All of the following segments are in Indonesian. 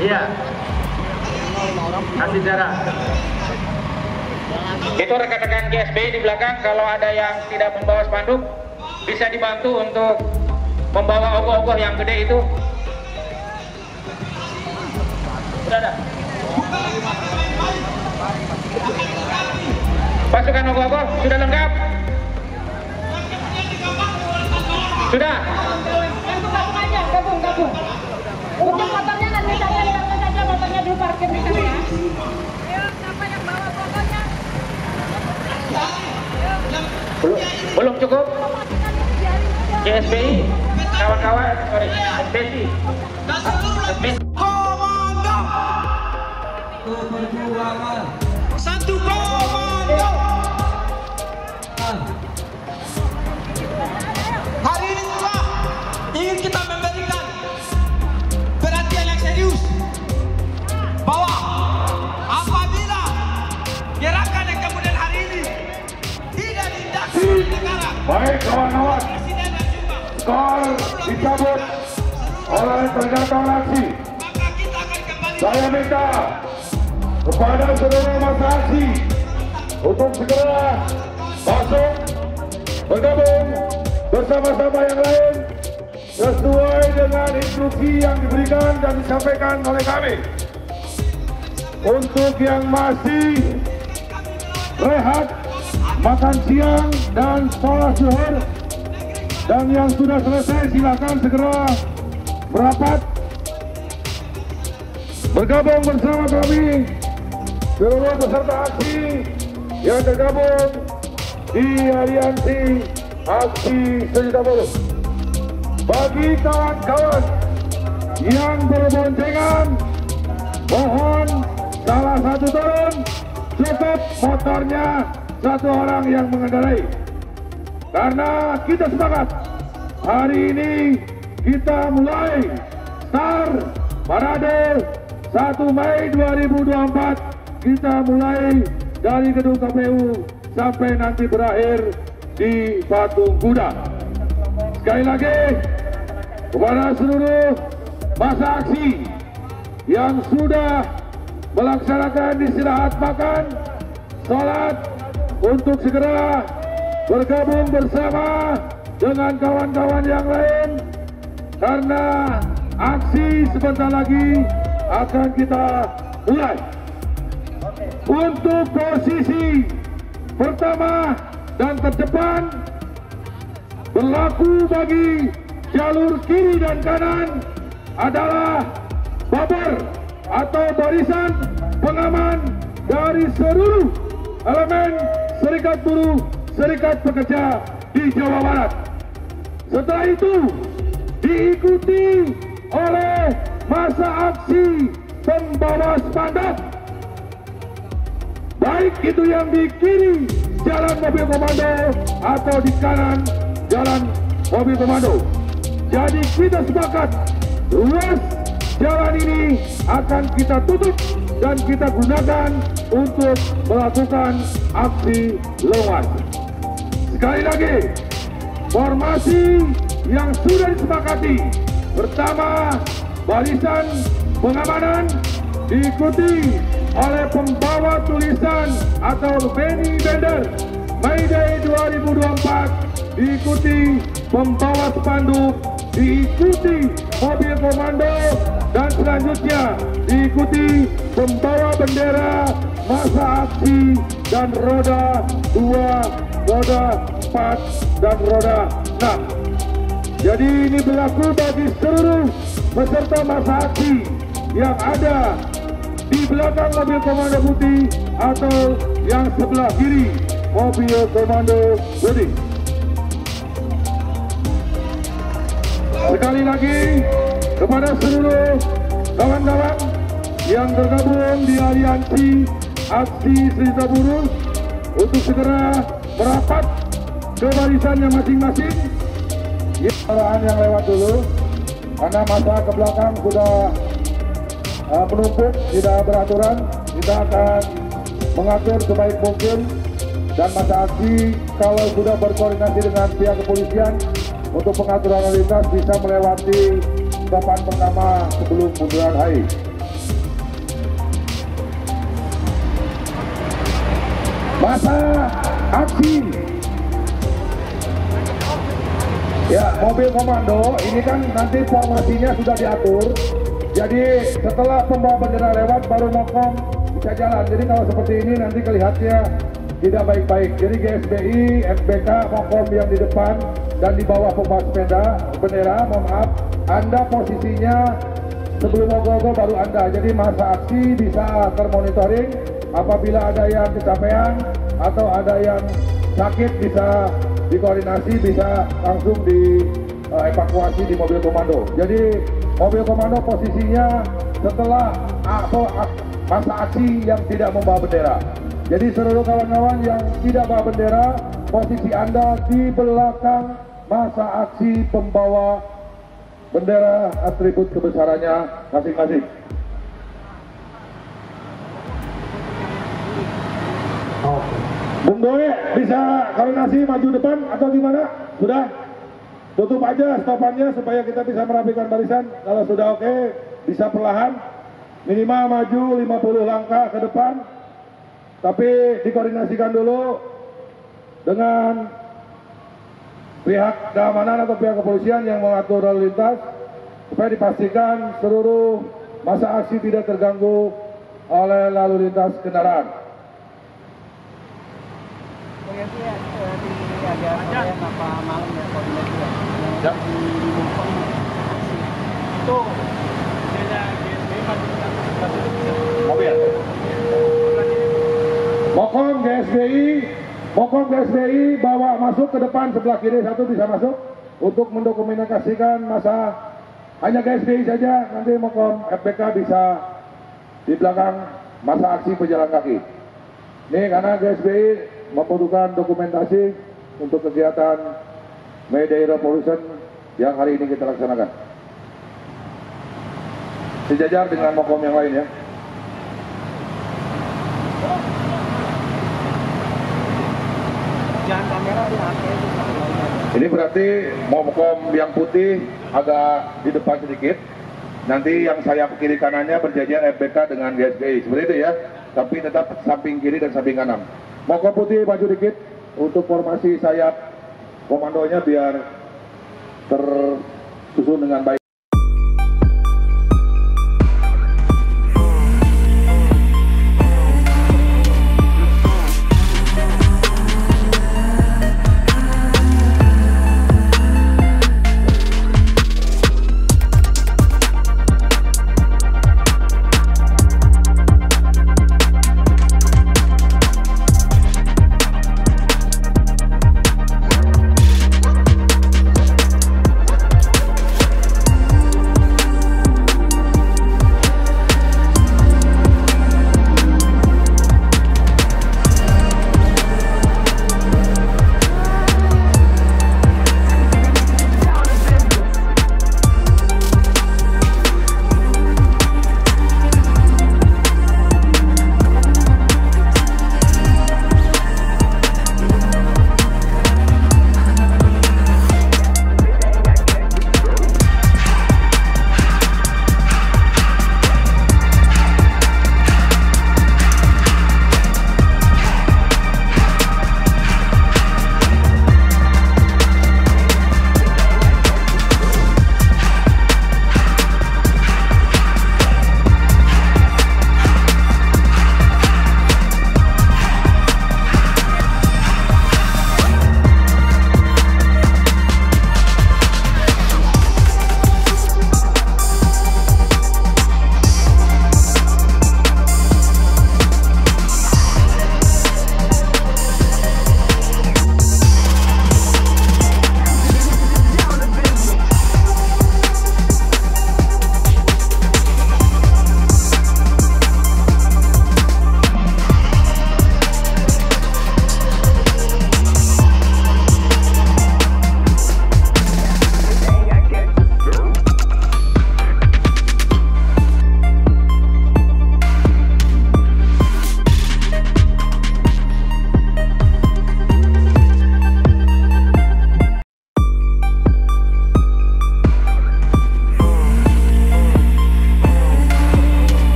Iya. Kasih jarak. Itu rekan-rekan GSBI di belakang, kalau ada yang tidak membawa spanduk bisa dibantu untuk membawa ogoh-ogoh yang gede itu. Sudah ada. Pasukan ogoh-ogoh sudah lengkap? Sudah? Gabung. Untuk motornya nanti saya lihatkan saja, motornya dulu parkir di sana ya. Siapa yang bawa pokoknya? Belum cukup? GSBI, kawan-kawan, sorry, SBSI. Perjuangan satu komando. Hari ini juga ingin kita memberikan perhatian yang serius bahwa apabila gerakan yang kemudian hari ini tidak diindahkan oleh negara, baik kawan-kawan, skor dicabut oleh pernyataan aksi. maka kita akan kembali. Saya minta kepada seluruh masa aksi untuk segera masuk bergabung bersama-sama yang lain sesuai dengan instruksi yang diberikan dan disampaikan oleh kami. Untuk yang masih rehat, makan siang dan sholat zuhur, dan yang sudah selesai silakan segera merapat bergabung bersama kami seluruh peserta aksi yang tergabung di aliansi aksi sejuta buruh. Bagi kawan-kawan yang berboncengan, mohon salah satu turun, cukup motornya satu orang yang mengendarai. Karena kita sepakat, hari ini kita mulai start parade 1 Mei 2024. Kita mulai dari gedung KPU sampai nanti berakhir di Patung Kuda. Sekali lagi kepada seluruh masa aksi yang sudah melaksanakan istirahat makan, sholat, untuk segera bergabung bersama dengan kawan-kawan yang lain, karena aksi sebentar lagi akan kita mulai. Untuk posisi pertama dan terdepan berlaku bagi jalur kiri dan kanan adalah babar atau barisan pengaman dari seluruh elemen Serikat Buruh, Serikat Pekerja di Jawa Barat. Setelah itu diikuti oleh masa aksi pembawa spanduk, baik itu yang di kiri jalan mobil komando atau di kanan jalan mobil komando. Jadi kita sepakat ruas jalan ini akan kita tutup dan kita gunakan untuk melakukan aksi lewat. Sekali lagi, formasi yang sudah disepakati, pertama barisan pengamanan diikuti oleh pembawa tulisan atau Benny Bender May Day 2024, diikuti pembawa spanduk, diikuti mobil komando, dan selanjutnya diikuti pembawa bendera masa aksi dan roda 2, roda 4, dan roda 6. Jadi ini berlaku bagi seluruh peserta masa aksi yang ada di belakang mobil komando putih atau yang sebelah kiri mobil komando putih. Sekali lagi kepada seluruh kawan-kawan yang tergabung di aliansi aksi sejuta buruh untuk segera merapat ke barisannya masing-masing. Kendaraan yang lewat dulu karena masa ke belakang sudah menumpuk, tidak beraturan. Kita akan mengatur sebaik mungkin, dan masa aksi kalau sudah berkoordinasi dengan pihak kepolisian untuk pengaturan lalu lintas bisa melewati ungkapan pertama sebelum bundaran HI. Masa aksi. Ya, mobil komando ini kan nanti formasinya sudah diatur. Jadi setelah pembawa bendera lewat baru Mokom bisa jalan. Jadi kalau seperti ini nanti kelihatannya tidak baik-baik. Jadi GSBI, FBK, Mokom yang di depan dan di bawah pembawa bendera, mohon maaf, Anda posisinya sebelum ogoh-ogoh baru Anda. Jadi masa aksi bisa termonitoring. Apabila ada yang kecapean atau ada yang sakit bisa dikoordinasi, bisa langsung dievakuasi di mobil komando. Jadi mobil komando posisinya setelah masa aksi yang tidak membawa bendera. Jadi seluruh kawan-kawan yang tidak bawa bendera, posisi Anda di belakang masa aksi pembawa bendera atribut kebesarannya masing-masing. Bung Boe bisa koordinasi maju depan atau gimana? Sudah? Tutup aja stopannya supaya kita bisa merapikan barisan. Kalau sudah oke, bisa perlahan. Minimal maju 50 langkah ke depan. Tapi dikoordinasikan dulu dengan pihak keamanan atau pihak kepolisian yang mengatur lalu lintas supaya dipastikan seluruh masa aksi tidak terganggu oleh lalu lintas kendaraan. Mokom GSBI bawa masuk ke depan sebelah kiri satu bisa masuk untuk mendokumentasikan masa, hanya GSBI saja, nanti Mokom FBK bisa di belakang masa aksi pejalan kaki. Ini karena GSBI membutuhkan dokumentasi untuk kegiatan May Day Revolution yang hari ini kita laksanakan. Sejajar dengan Mokom yang lain ya. Ini berarti Mokom yang putih agak di depan sedikit. Nanti yang sayap kiri kanannya berjajar FBK dengan GSBI. Seperti itu ya. Tapi tetap samping kiri dan samping kanan. Mokom putih maju dikit untuk formasi sayap komandonya biar tersusun dengan baik.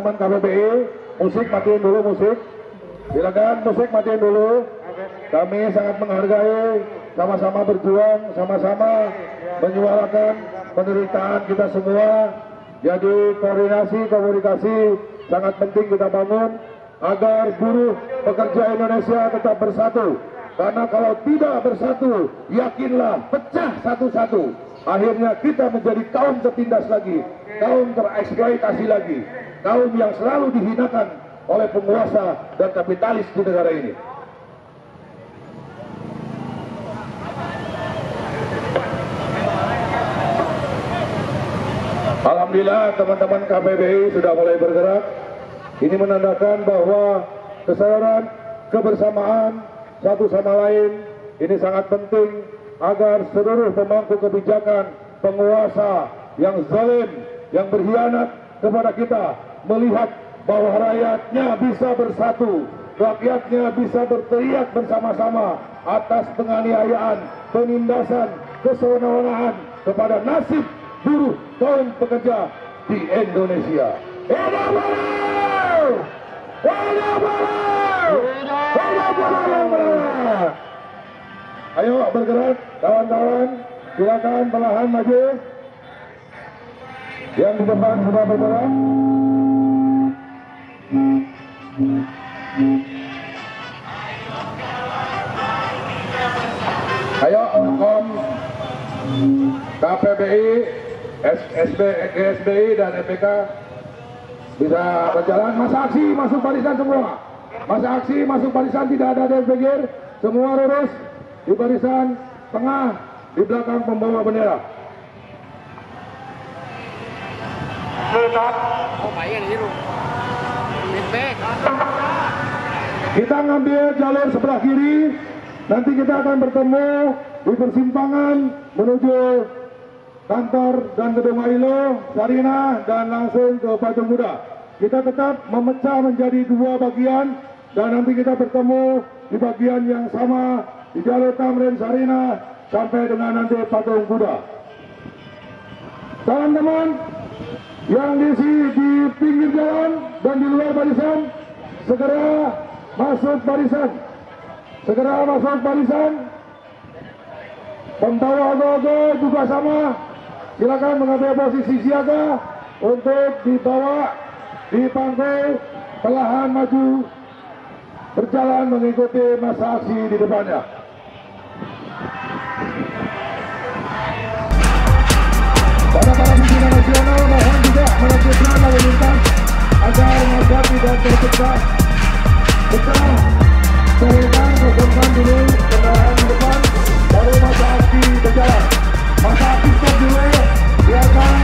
teman-teman KPBI, musik matiin dulu musik. Silakan musik matiin dulu. Kami sangat menghargai, sama-sama berjuang, sama-sama menyuarakan penderitaan kita semua. Jadi koordinasi, komunikasi sangat penting kita bangun agar buruh pekerja Indonesia tetap bersatu. Karena kalau tidak bersatu, yakinlah pecah satu-satu. Akhirnya kita menjadi kaum tertindas lagi, kaum tereksploitasi lagi, kaum yang selalu dihinakan oleh penguasa dan kapitalis di negara ini. Alhamdulillah teman-teman KPBI sudah mulai bergerak. Ini menandakan bahwa kesadaran, kebersamaan satu sama lain ini sangat penting agar seluruh pemangku kebijakan, penguasa yang zalim, yang berkhianat kepada kita melihat bahwa rakyatnya bisa bersatu, rakyatnya bisa berteriak bersama-sama atas penganiayaan, penindasan, kesewenang-wenangan kepada nasib buruh kaum pekerja di Indonesia. Hidup buruh! Hidup buruh! Hidup buruh! Ayo bergerak kawan-kawan, silakan perlahan maju. Yang di depan sudah bergerak. Ayo Om KPBI, SBI dan MPK bisa berjalan. Masa aksi masuk barisan semua. Masa aksi masuk barisan, tidak ada yang pinggir. Semua lurus di barisan tengah di belakang pembawa bendera. Kita ngambil jalur sebelah kiri. Nanti kita akan bertemu di persimpangan menuju kantor dan gedung Ailo, Sarinah, dan langsung ke Patung Kuda. Kita tetap memecah menjadi dua bagian dan nanti kita bertemu di bagian yang sama di jalur Tamrin Sarinah sampai dengan nanti Patung Kuda. Teman-teman yang di pinggir jalan dan di luar barisan segera masuk barisan. Segera masuk barisan. Pembawa ogo-ogo juga sama. Silakan mengambil posisi siaga untuk dibawa di panggung, perlahan maju berjalan mengikuti masa aksi di depannya. Para pimpinan nasional mohon juga menertibkan lalu lintas agar masa tidak terpecah. Silakan kosongkan dulu kendaraan di depan, baru masa aksi berjalan. Masa aksi stop dulu, silakan.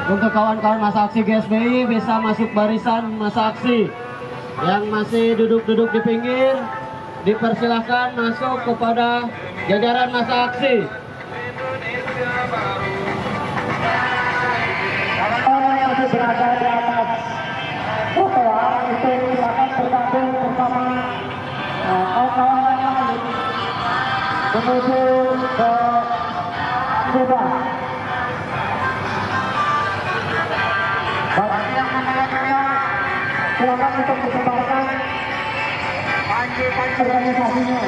Untuk kawan-kawan masa aksi GSBI bisa masuk barisan masa aksi. Yang masih duduk-duduk di pinggir dipersilahkan masuk kepada jajaran masa aksi. Kawan-kawan yang masih berada di atas trotoar itu silakan bergabung bersama kawan-kawan yang lain menuju ke kuda. Bagi yang membayarnya, silakan untuk disebarkan organisasinya.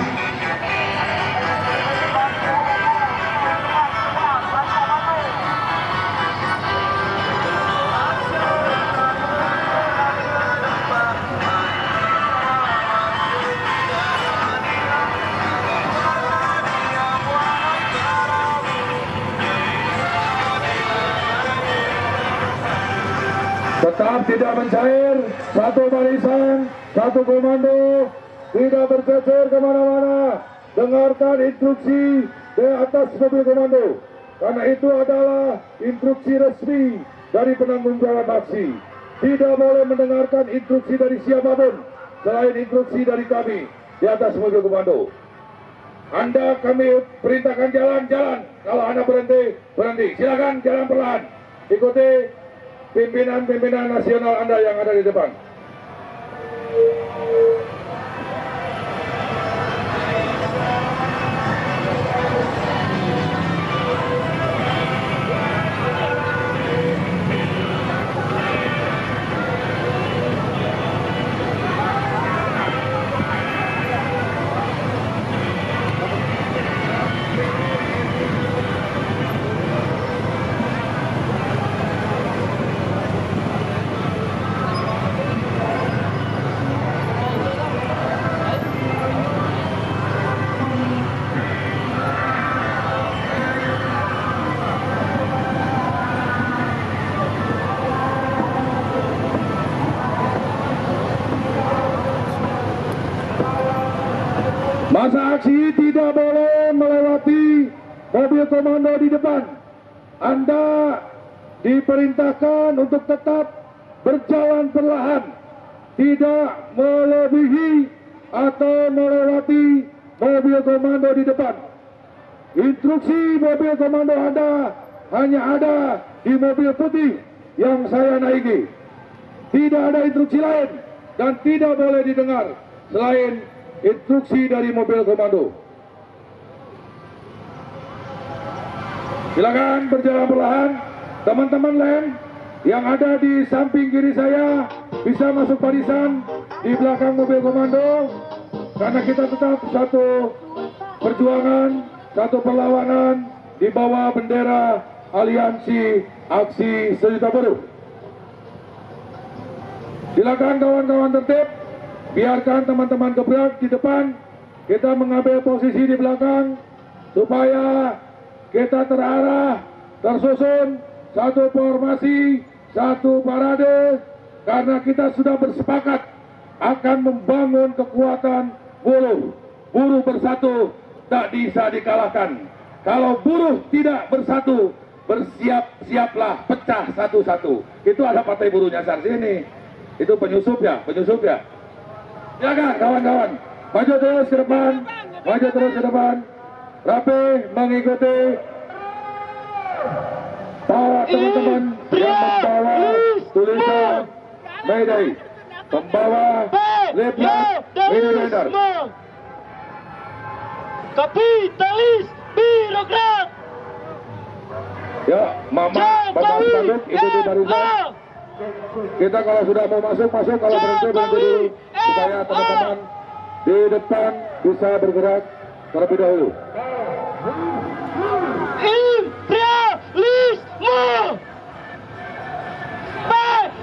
Tetap tidak mencair, satu barisan, satu komando, tidak bercecer kemana-mana. Dengarkan instruksi dari atas mobil komando, karena itu adalah instruksi resmi dari penanggung jawab aksi. Tidak boleh mendengarkan instruksi dari siapapun selain instruksi dari kami di atas mobil komando. Anda kami perintahkan jalan-jalan, kalau Anda berhenti, silakan jalan perlahan. Ikuti pimpinan-pimpinan nasional Anda yang ada di depan. Masa aksi tidak boleh melewati mobil komando di depan. Anda diperintahkan untuk tetap berjalan perlahan, tidak melebihi atau melewati mobil komando di depan. Instruksi mobil komando Anda hanya ada di mobil putih yang saya naiki. Tidak ada instruksi lain dan tidak boleh didengar selain instruksi dari mobil komando. Silakan berjalan perlahan. Teman-teman lain yang ada di samping kiri saya bisa masuk barisan di belakang mobil komando, karena kita tetap satu perjuangan, satu perlawanan di bawah bendera Aliansi Aksi Sejuta Buruh. Silakan kawan-kawan tertib. Biarkan teman-teman gebrak di depan, kita mengambil posisi di belakang supaya kita terarah, tersusun, satu formasi, satu parade, karena kita sudah bersepakat akan membangun kekuatan buruh. Buruh bersatu tak bisa dikalahkan. Kalau buruh tidak bersatu, bersiap-siaplah pecah satu-satu. Itu ada partai buruh nyasar sini. Itu penyusup ya. Silakan kawan-kawan, maju terus ke depan, rapi mengikuti para teman-teman yang membawa tulisan Mayday, membawa leaflet Mayday. Kapitalis birokrat. Ya, Bapak Spanduk ikuti barisan. Kita kalau sudah mau masuk, kalau berhenti dulu, supaya teman-teman di depan bisa bergerak terlebih dahulu. Imperialisme,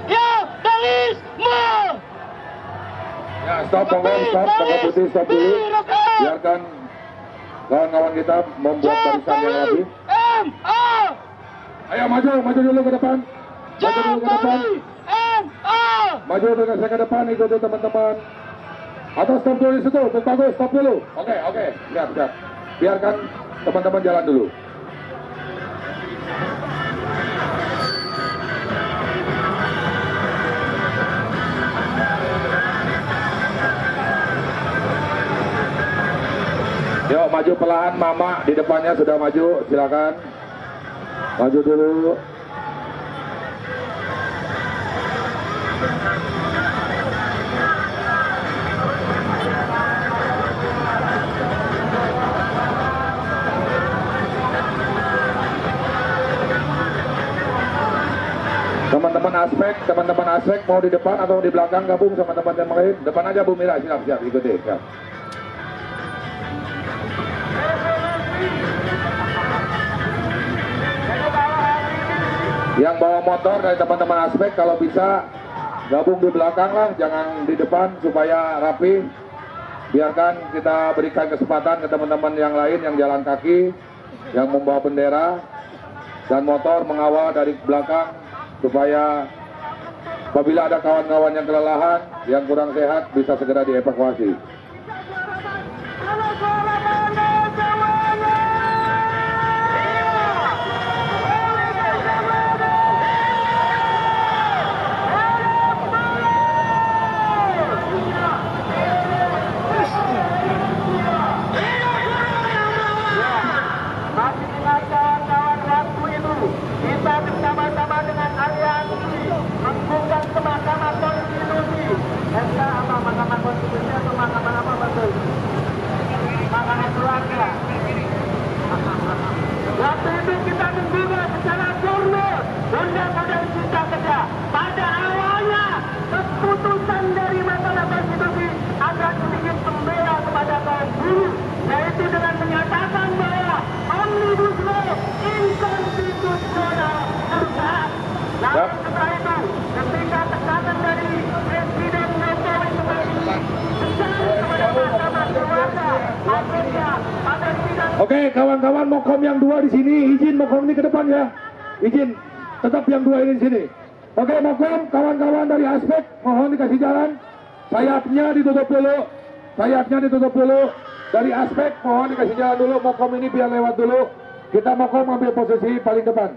feodalisme. Ya, stop putih, stop dulu. Biarkan kawan-kawan kita membuat barisan yang rapi. Ayo maju dulu ke depan. Maju dengan saya ke depan, ikuti teman-teman. Atau stop dulu di situ, bagus, stop dulu. Oke, siap. Biarkan teman-teman jalan dulu. Maju pelan, Mama di depannya sudah maju, silakan. Maju dulu. Teman-teman aspek mau di depan atau di belakang gabung sama teman yang lain? Depan aja Bu Mira, siap ikuti. Siap. Yang bawa motor dari teman-teman aspek kalau bisa gabung di belakang lah, jangan di depan supaya rapi. Biarkan kita berikan kesempatan ke teman-teman yang lain yang jalan kaki, yang membawa bendera dan motor mengawal dari belakang supaya apabila ada kawan-kawan yang kelelahan, yang kurang sehat bisa segera dievakuasi. Waktu itu kita menggugat secara jurnal Undang-Undang Cipta Kerja. Pada awalnya keputusan dari Mahkamah Konstitusi agak sedikit membela kepada kaum buruh, yaitu dengan menyatakan bahwa Omnibus Law inkonstitusional bersyarat. Lalu setelah itu, ketika tekanan dari Presiden Jokowi kepada Mahkamah Keluarga, akhirnya pada sidang. Oke, kawan-kawan Mokom yang dua di sini, izin Mokom ini ke depan ya. Izin, tetap yang dua ini di sini. Oke, Mokom, kawan-kawan dari aspek, mohon dikasih jalan. Sayapnya ditutup dulu. Dari aspek, mohon dikasih jalan dulu. Mokom ini biar lewat dulu. Kita Mokom ambil posisi paling depan.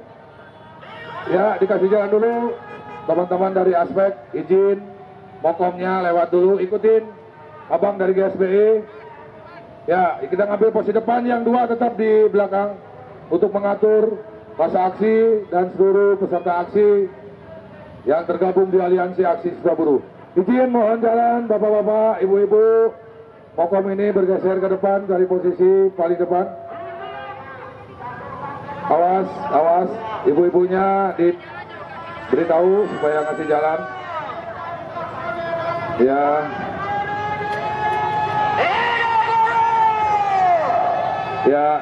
Ya, dikasih jalan dulu. Teman-teman dari aspek, izin. Mokomnya lewat dulu, ikutin. Abang dari GSBI. Ya, kita ngambil posisi depan, yang dua tetap di belakang untuk mengatur masa aksi dan seluruh peserta aksi yang tergabung di Aliansi Aksi Seribu Buruh. Izin mohon jalan Bapak-bapak, Ibu-ibu. Mokom ini bergeser ke depan dari posisi paling depan. Awas, ibu-ibunya diberitahu supaya ngasih jalan. Ya. Ya.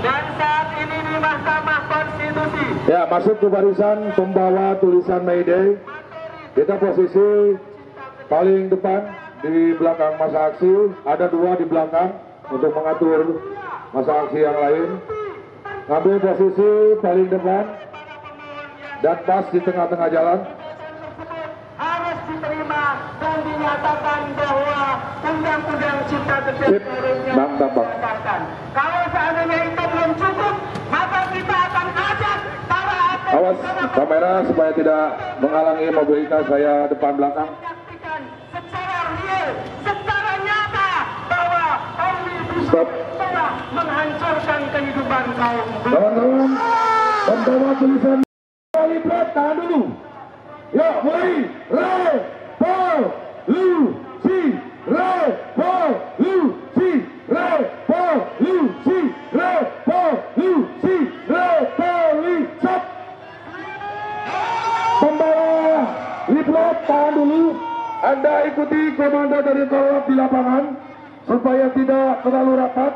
Dan saat ini di Mahkamah Konstitusi. Ya, masuk ke barisan pembawa tulisan Mayday. Kita posisi paling depan di belakang masa aksi. Ada dua di belakang untuk mengatur masa aksi yang lain. Ambil posisi paling depan dan pas di tengah-tengah jalan. Harus diterima dan dinyatakan bahwa Undang-Undang Cipta Kerja Bang. Kalau seandainya itu belum cukup, maka kita akan ajak para atlet. Awas kamera supaya tidak menghalangi mobilitas saya depan belakang. Menyaksikan secara real, secara nyata bahwa Omnibus Stop. telah menghancurkan kehidupan kaum buruh. Kawan-kawan, pembawa tulisan Lipat, tahan dulu. Ya, mulai. Revolusi, revolusi, revolusi, revolusi, revolusi. Pembawa Lipat, tahan dulu. Anda ikuti komando dari kolab di lapangan supaya tidak terlalu rapat.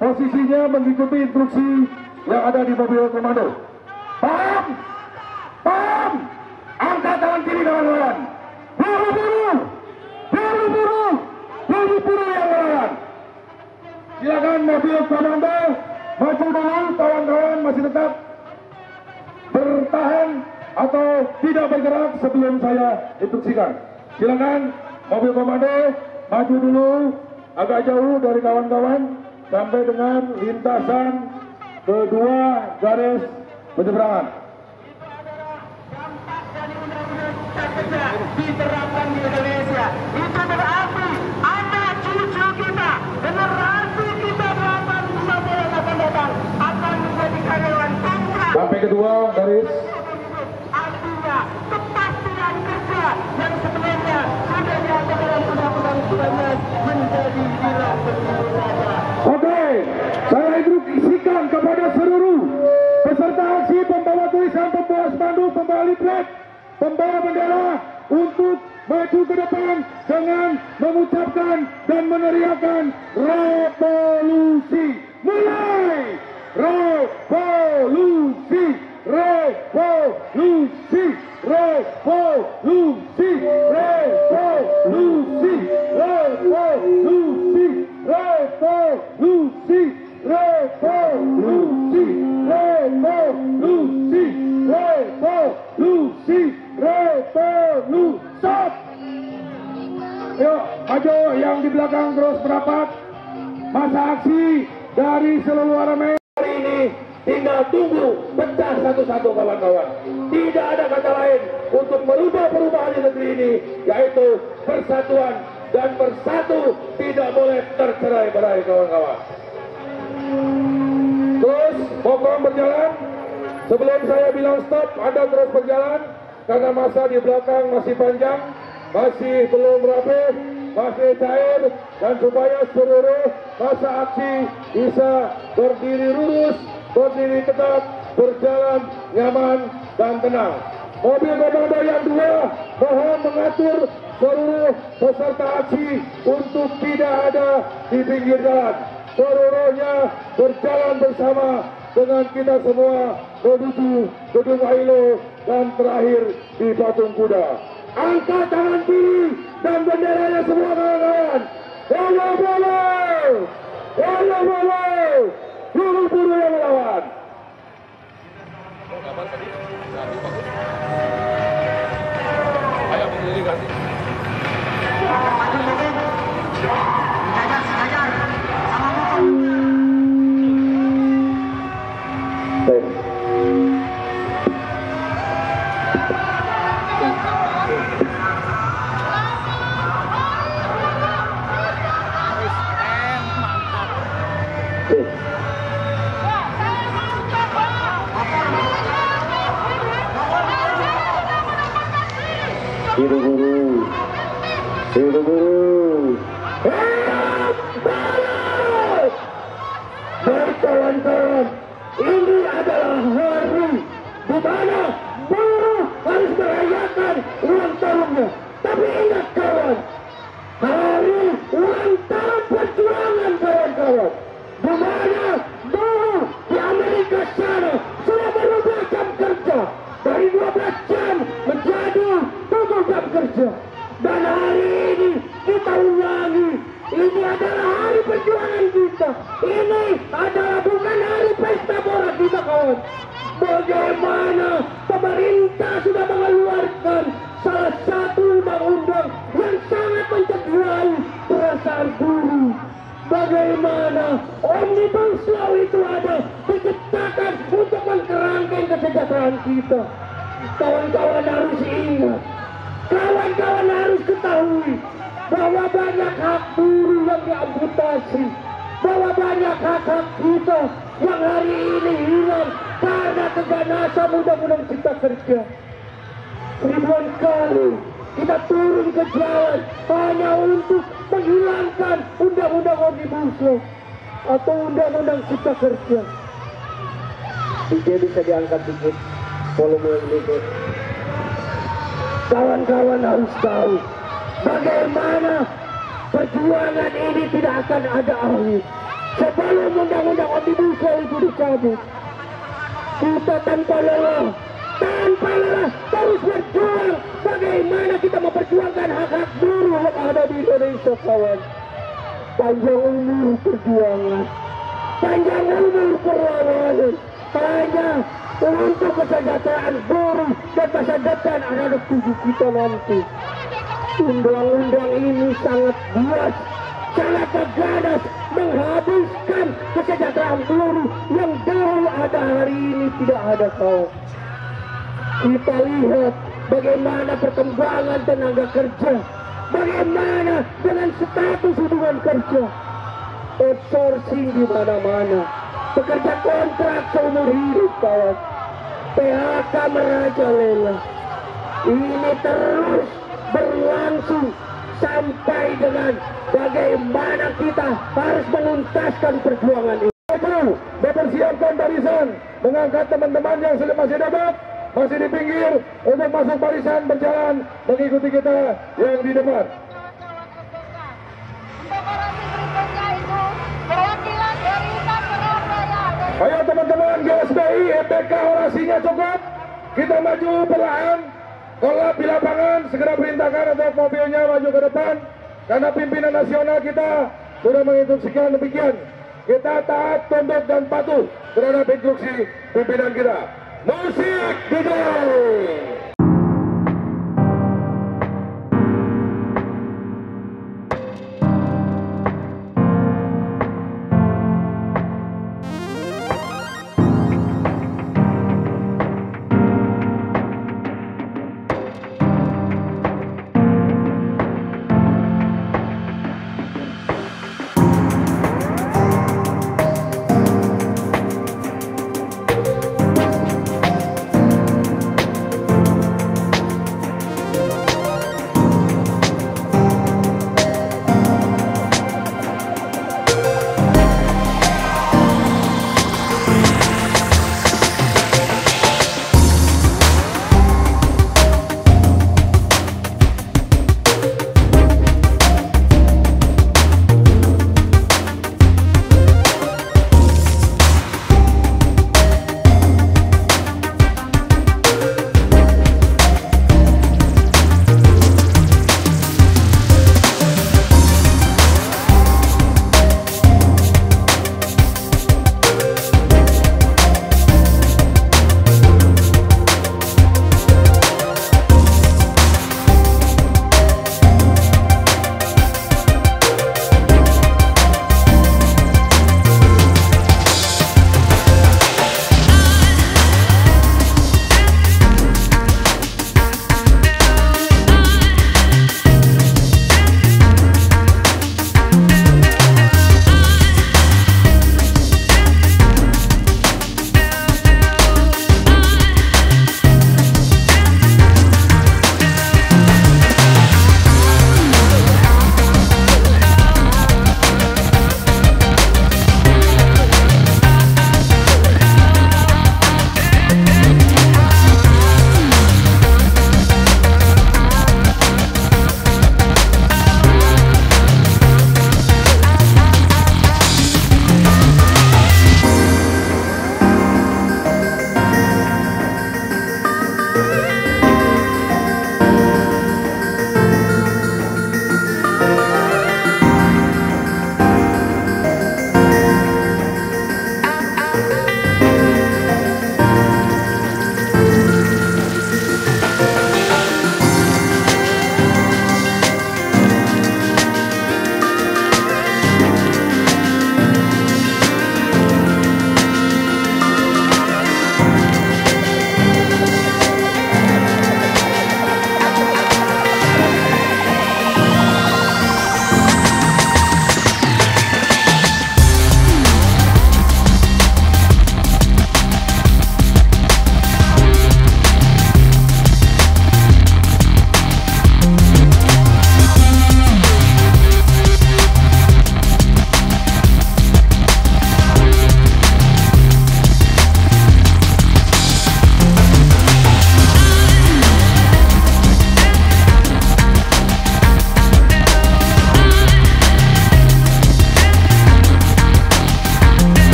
Posisinya mengikuti instruksi yang ada di mobil komando. Paham? Paham? Angkat tangan kiri kawan-kawan. Buru-buru yang melawan. Silakan mobil komando maju dulu, kawan-kawan masih tetap bertahan atau tidak bergerak sebelum saya instruksikan. Silakan mobil komando maju dulu agak jauh dari kawan-kawan sampai dengan lintasan kedua garis penyeberangan. Dampak dari Undang-Undang Cipta Kerja diterapkan di Indonesia. Itu berarti anak cucu kita, generasi kita 85 yang akan datang akan menjadi karyawan kontrak. Sampai kedua garis. Artinya kepastian kerja yang sebelumnya sudah diatur dalam Undang-Undang 19 menjadi hilang begitu saja. Oke, saya instruksikan kepada seluruh peserta aksi, pembawa tulisan, pembawa spanduk, pembawa leaflet, pembawa bendera untuk maju ke depan dengan mengucapkan dan meneriakkan revolusi. Mulai! Revolusi! Revolusi! Revolusi! Revolusi! Revolusi! Revolusi! Revolusi! Revolusi! Revolusi! Revolusi! Stop! Yuk, maju yang di belakang terus merapat. Masa aksi dari seluruh elemen hari ini tinggal tunggu pecah satu-satu kawan-kawan. Tidak ada kata lain untuk merubah perubahan di negeri ini, yaitu persatuan dan bersatu, tidak boleh tercerai-berai kawan-kawan. Terus pokok berjalan. Sebelum saya bilang stop, Anda terus berjalan karena masa di belakang masih panjang, masih belum rapi, masih cair, dan supaya seluruh masa aksi bisa berdiri lurus, berdiri tegak, berjalan nyaman dan tenang. Mobil komando yang 2 mohon mengatur seluruh peserta aksi untuk tidak ada di pinggir jalan. Seluruhnya berjalan bersama dengan kita semua menuju gedung Ailo dan terakhir di Patung Kuda. Angkat tangan kiri dan benderanya semua kawan-kawan. Boleh! Boleh! Buru-buru yang melawan. Ayo berdiri kasih. Biru-biru. Balik! Berkawan-kawan, ini adalah hari di mana buruh harus merayakan ulang tahunnya. Tapi ingat kawan, hari ulang tahun perjuangan kawan-kawan, di mana buruh di Amerika sana sudah merubah jam kerja dari 12 jam menjadi 7 jam kerja. Dan hari ini kita ulangi, ini adalah hari perjuangan kita. Ini adalah bukan hari pesta pora kita kawan. Bagaimana pemerintah sudah mengeluarkan salah satu undang-undang yang sangat mencederai perasaan buruh. Bagaimana Omnibus Law itu ada diciptakan untuk mengkerangkeng kesejahteraan kita. Kawan-kawan harus ingat, kawan-kawan harus ketahui bahwa banyak hak buruh yang diamputasi, bahwa banyak hak-hak kita yang hari ini hilang karena keganasan undang-undang cipta kerja. Ribuan kali kita turun ke jalan hanya untuk menghilangkan undang-undang Omnibus Law atau undang-undang cipta kerja. Dia bisa diangkat dikit volume ini. Kawan-kawan harus tahu bagaimana perjuangan ini tidak akan ada akhir sebelum undang-undang Omnibus Law itu dicabut. Kita tanpa lelah terus berjuang bagaimana kita memperjuangkan hak-hak buruh yang ada di Indonesia kawan. Panjang umur perjuangan, panjang umur perlawanan, panjang untuk kesejahteraan buruh dan masa depan anak-anak cucu kita nanti. Undang-undang ini sangat bias, sangat ganas, menghabiskan kesejahteraan buruh yang dahulu ada hari ini tidak ada kawan. Kita lihat bagaimana perkembangan tenaga kerja, Bagaimana dengan status hubungan kerja? Outsourcing di mana-mana. Pekerja kontrak seumur hidup, kawan. PHK merajalela. Ini terus berlangsung sampai dengan bagaimana kita harus menuntaskan perjuangan ini. Mempersiapkan barisan, mengangkat teman-teman yang masih dapat, masih di pinggir untuk masuk barisan berjalan mengikuti kita yang di depan. Untuk orasi berikutnya itu perwakilan dari Tangerang Raya. Ayo teman-teman GSBI, EPK orasinya cukup. Kita maju perlahan. Kolab di lapangan, segera perintahkan untuk mobilnya maju ke depan. Karena pimpinan nasional kita sudah menginstruksikan demikian. Kita taat, tunduk dan patuh terhadap instruksi pimpinan kita. Musik DJ!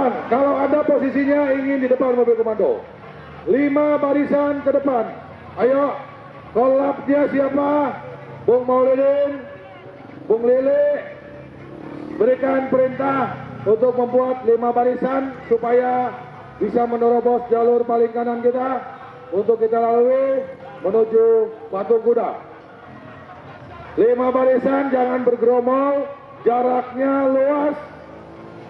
depan. Kalau Anda posisinya ingin di depan mobil komando. 5 barisan ke depan. Ayo, kolapnya siapa? Bung Maulidin, Bung Lele, berikan perintah untuk membuat 5 barisan supaya bisa menerobos jalur paling kanan kita untuk kita lalui menuju Patung Kuda. 5 barisan, jangan bergerombol, jaraknya luas,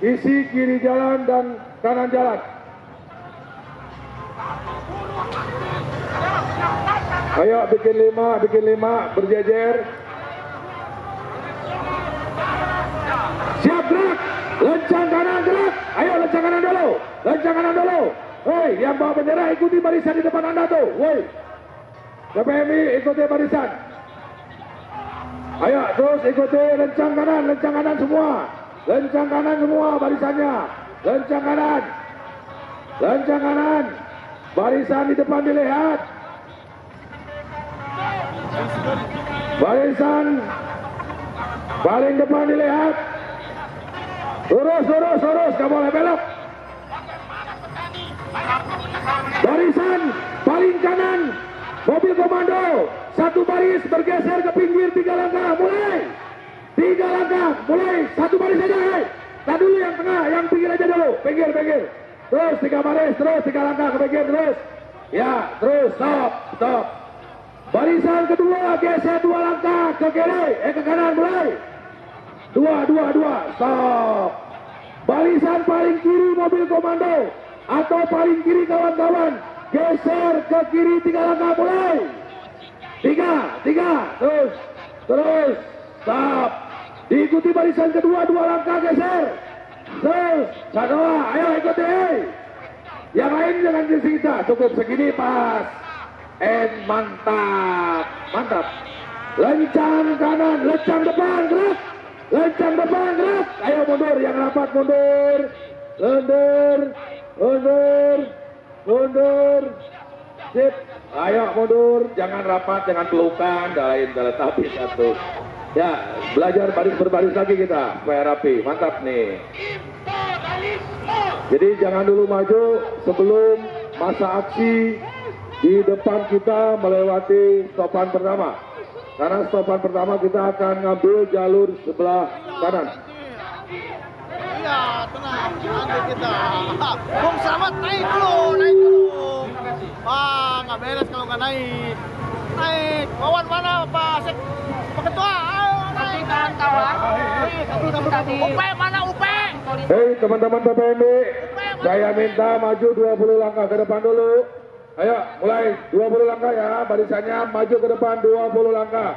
isi kiri jalan dan kanan jalan. Ayo bikin 5 berjejer. Siap gerak, lencang kanan gerak. Ayo lencang kanan dulu, lencang kanan dulu. Hei, yang bawa bendera ikuti barisan di depan Anda tuh. Woi, PPMI ikuti barisan. Ayo terus ikuti lencang kanan semua. Lencang kanan semua barisannya. Lencang kanan. Lencang kanan. Barisan di depan dilihat. Barisan paling depan dilihat. Lurus, gak boleh belok. Barisan paling kanan, mobil komando, 1 baris bergeser ke pinggir 3 langkah, mulai. 3 langkah, mulai, 1 baris aja, hei. Tak dulu yang tengah, yang pinggir aja dulu, pinggir. Terus 3 baris, terus 3 langkah ke pinggir, terus. Ya, terus, stop. Barisan kedua, geser 2 langkah ke kiri, ke kanan, mulai. 2, stop. Barisan paling kiri mobil komando atau paling kiri kawan-kawan, geser ke kiri 3 langkah, mulai. 3, terus, stop. Diikuti barisan kedua 2 langkah geser. Terus, 1, ayo ikuti. Yang lain jangan disita, cukup segini pas. Mantap. Lencang kanan, lencang depan, gerak. Lencang depan, gerak. Ayo mundur, yang rapat mundur. Mundur. Sip. Ayo mundur, jangan rapat, jangan pelukan, lain tapi satu. Ya, belajar berbaris lagi kita supaya rapi. Mantap nih. Jadi jangan dulu maju sebelum masa aksi di depan kita melewati stopan pertama. Karena stopan pertama kita akan ngambil jalur sebelah kanan. Iya, tenang, nanti kita. Bung Selamat naik dulu. Nggak beres kalau nggak naik. Wawan mana Pak Ketua? Ayo naik. Upe mana Upe? Hei teman-teman PPMI, saya minta maju 20 langkah ke depan dulu. Ayo mulai 20 langkah ya, barisannya maju ke depan 20 langkah.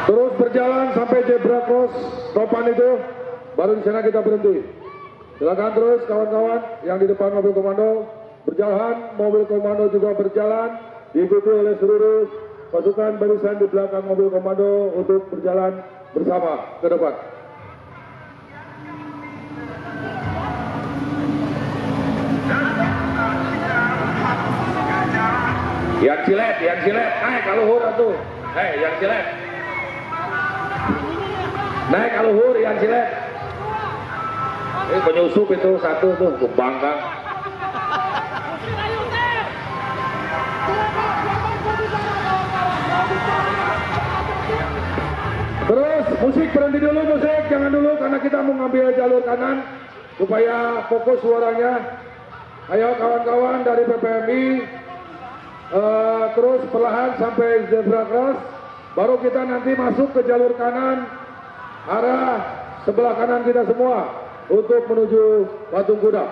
Terus berjalan sampai zebra cross stopan itu, baru di sana kita berhenti. Silakan terus kawan-kawan yang di depan mobil komando berjalan, mobil komando juga berjalan, diikuti oleh seluruh pasukan barisan di belakang mobil komando untuk berjalan bersama ke depan. Yang cilet, naik ke luhur atuh. Yang cilet. Naik ke luhur yang cilet. Penyusup itu satu tuh, bangkang. Terus musik berhenti dulu, jangan dulu karena kita mau ngambil jalur kanan supaya fokus suaranya. Ayo kawan-kawan dari PPMI, terus perlahan sampai zebra cross, baru kita nanti masuk ke jalur kanan arah sebelah kanan kita semua untuk menuju Patung Kuda.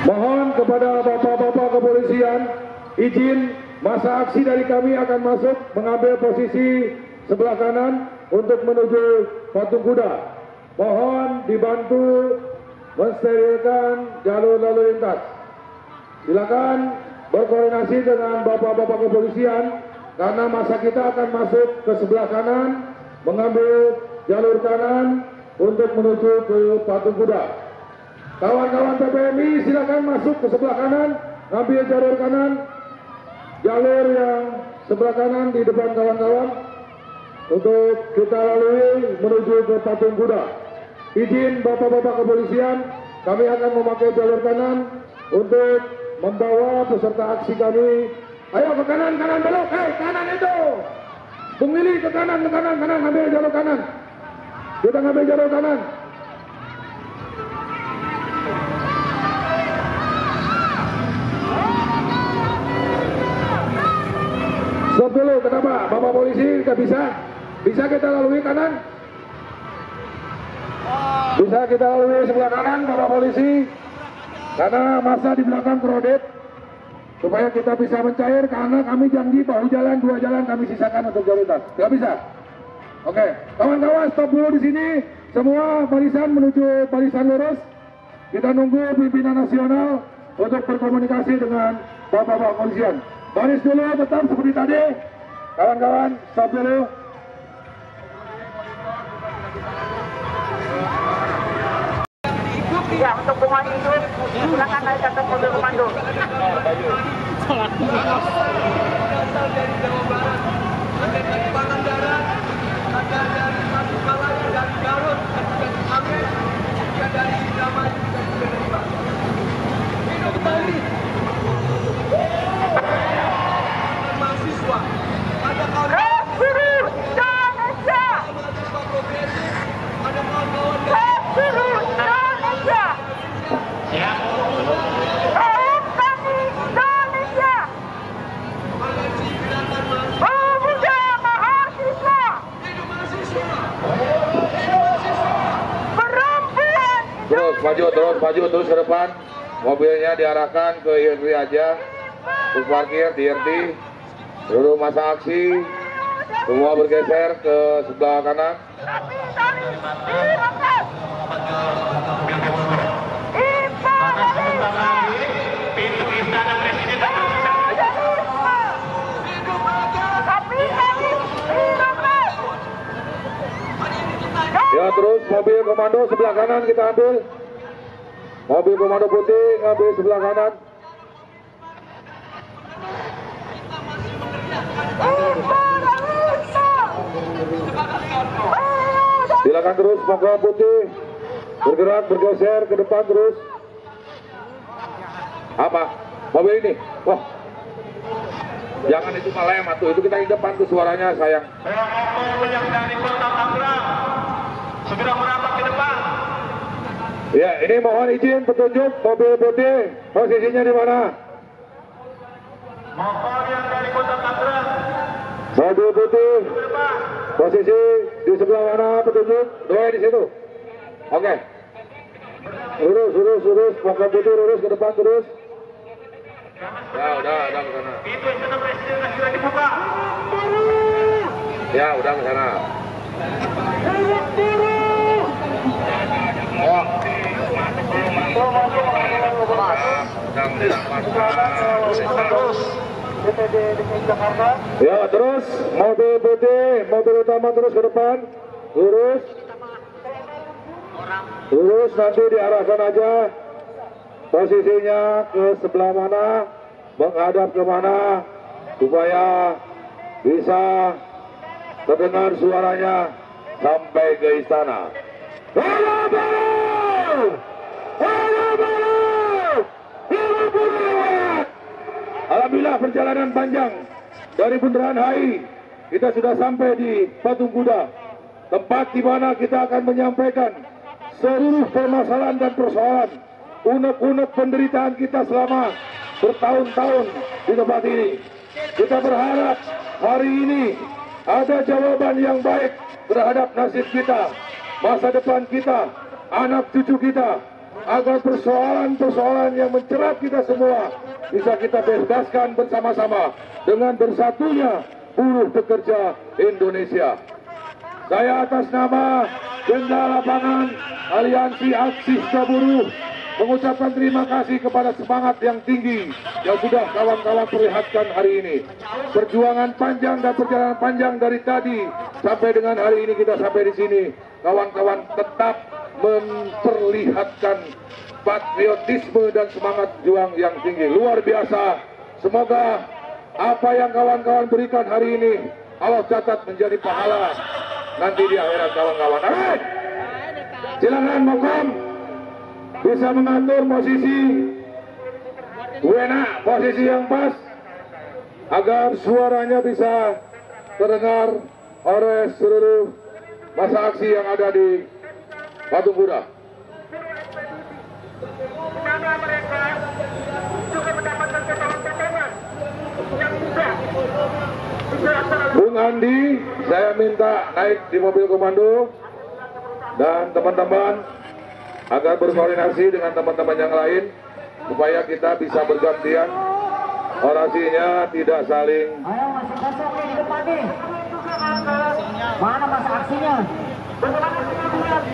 Mohon kepada bapak-bapak kepolisian, izin masa aksi dari kami akan masuk mengambil posisi sebelah kanan untuk menuju Patung Kuda. Mohon dibantu mensterilkan jalur lalu lintas. silakan berkoordinasi dengan bapak-bapak kepolisian karena masa kita akan masuk ke sebelah kanan, mengambil jalur kanan untuk menuju ke patung kuda. Kawan-kawan PPMI silakan masuk ke sebelah kanan, ambil jalur kanan, jalur yang sebelah kanan di depan kawan-kawan untuk kita lalui menuju ke patung kuda. Izin bapak-bapak kepolisian, kami akan memakai jalur kanan untuk membawa peserta aksi kami. Ayo ke kanan, kanan belok, kanan itu. Bung Lili ke kanan, ambil jalur kanan. Kita ngambil jalur kanan. Stop dulu, kenapa? Bapak polisi tidak bisa? Bisa kita lalui kanan? Bisa kita lalui sebelah kanan, Bapak polisi? Karena masa di belakang kredit, supaya kita bisa mencair, karena kami janji bahu jalan, 2 jalan kami sisakan untuk jalur lintas. Tidak bisa? Oke, kawan-kawan stop dulu di sini. Semua barisan menuju barisan lurus. Kita nunggu pimpinan nasional untuk berkomunikasi dengan bapak-bapak polisian. Baris dulu tetap seperti tadi. Kawan-kawan stop dulu. Ya, untuk pemain itu silakan naik ke atas mobil komando. Mahasiswa, ada kawan terus maju terus ke depan. Mobilnya diarahkan ke IRT aja, untuk parkir di IRT. Seluruh masa aksi semua bergeser ke sebelah kanan. Pintu istana presiden. Ya, terus mobil komando sebelah kanan kita ambil. Mobil komando putih ngambil sebelah kanan. Silakan terus mobil putih bergerak bergeser ke depan terus. Apa? Mobil ini? Wah, jangan itu malem atuh, itu kita di depan tuh suaranya sayang. Mobil yang dari kota Tangerang segera merapat ke depan. Ya, ini mohon izin petunjuk mobil putih posisinya di mana? Mobil yang dari kota Tangerang. Mobil putih posisi di sebelah mana petunjuk? Dua di situ. Oke. Lurus, mobil putih lurus ke depan terus. Ya, udah ke sana. Itu istana presiden segera dibuka. Ya, udah ke sana. Ya, terus mobil putih, mobil utama terus ke depan, lurus nanti diarahkan aja posisinya ke sebelah mana, menghadap ke mana, supaya bisa terdengar suaranya sampai ke istana. Alhamdulillah perjalanan panjang dari Bundaran HI kita sudah sampai di Patung Kuda, tempat di mana kita akan menyampaikan seluruh permasalahan dan persoalan, unek-unek penderitaan kita selama bertahun-tahun di tempat ini. Kita berharap hari ini ada jawaban yang baik terhadap nasib kita, masa depan kita, anak cucu kita, agar persoalan-persoalan yang mencerat kita semua bisa kita bebaskan bersama-sama dengan bersatunya buruh pekerja Indonesia. Saya atas nama Jenderal Lapangan Aliansi Aksi Buruh mengucapkan terima kasih kepada semangat yang tinggi yang sudah kawan-kawan perlihatkan hari ini. Perjuangan panjang dan perjalanan panjang dari tadi sampai dengan hari ini kita sampai di sini. Kawan-kawan tetap memperlihatkan patriotisme dan semangat juang yang tinggi. Luar biasa. Semoga apa yang kawan-kawan berikan hari ini Allah catat menjadi pahala nanti di akhirat kawan-kawan. Amin. Silakan Mokom bisa mengatur posisi Wena, posisi yang pas agar suaranya bisa terdengar oleh seluruh masa aksi yang ada di Patung Kuda. Mereka juga mendapatkan potongan-potongan yang mudah. Bung Andi, saya minta naik di mobil komando dan teman-teman agar berkoordinasi dengan teman-teman yang lain supaya kita bisa bergantian, orasinya tidak saling. Ayo masih kosong nih di depan nih. Mana masa aksinya? Bagaimana kemudian mereka juga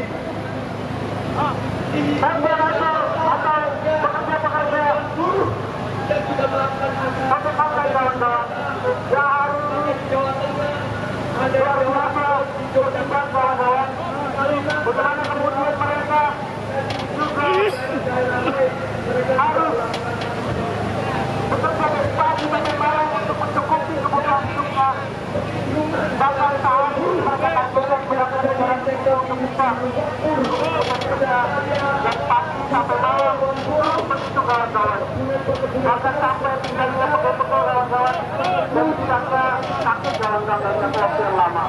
harus bekerja dari pagi sampai malam untuk mencukupi kebutuhan hidupnya. Bahkan saat mereka lakukan berbagai jalan sektor untuk bisa bekerja dari pagi sampai malam untuk begitu kawan-kawan. Bahkan sampai tinggalnya pegel-pegel kawan-kawan dan tidaknya sakit kawan-kawan yang waktu yang lama.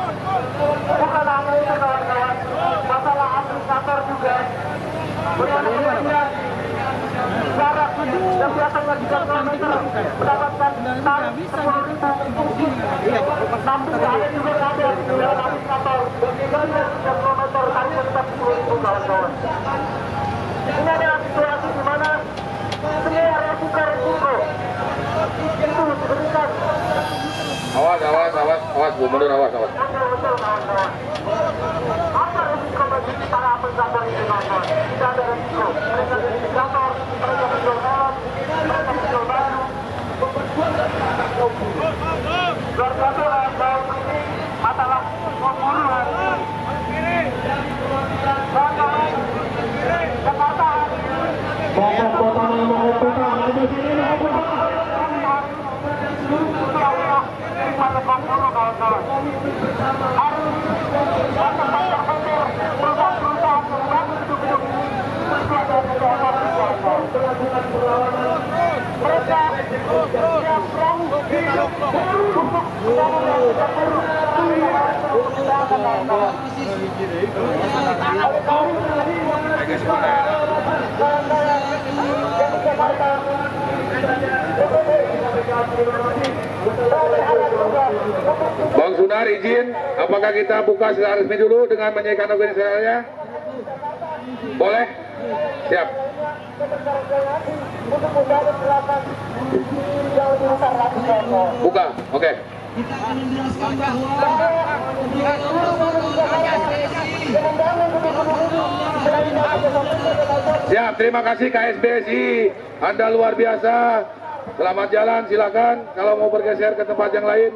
Bukan hanya itu kawan-kawan, masalah aplikator juga. Bagaimana jarak yang biasanya 3 km mendapatkan tarif 10.000. Namun ada juga kader dalam aplikator bagaimana 3 km tarifnya tetap 10.000 kawan-kawan. Ini adalah situasi di mana semua resiko itu diberikan. Awas, Bu Mundur, awas. Betul kawan-kawan. Apa resiko bagi para aplikator ini kawan-kawan? Tidak ada resiko. Mereka aplikator, mereka menjual helm, mereka menjual baju. Luar biasa kawan-kawan, ini masalah pembunuhan. Kawan-kawan, Jakarta hari ini. Potong-potong mengumpulkan di sini Pada pembunuh kawan-kawan harus banyak-banyak perusahaan-perusahaan yang bangun hidup-hidup mereka siap berani hidup untuk Bang Sunar izin, apakah kita buka secara resmi dulu dengan menyanyikan organisasinya? Boleh? Siap. Buka, oke. Kita akan menjelaskan bahwa Siap, terima kasih KSBSI, Anda luar biasa. Selamat jalan, silakan. Kalau mau bergeser ke tempat yang lain.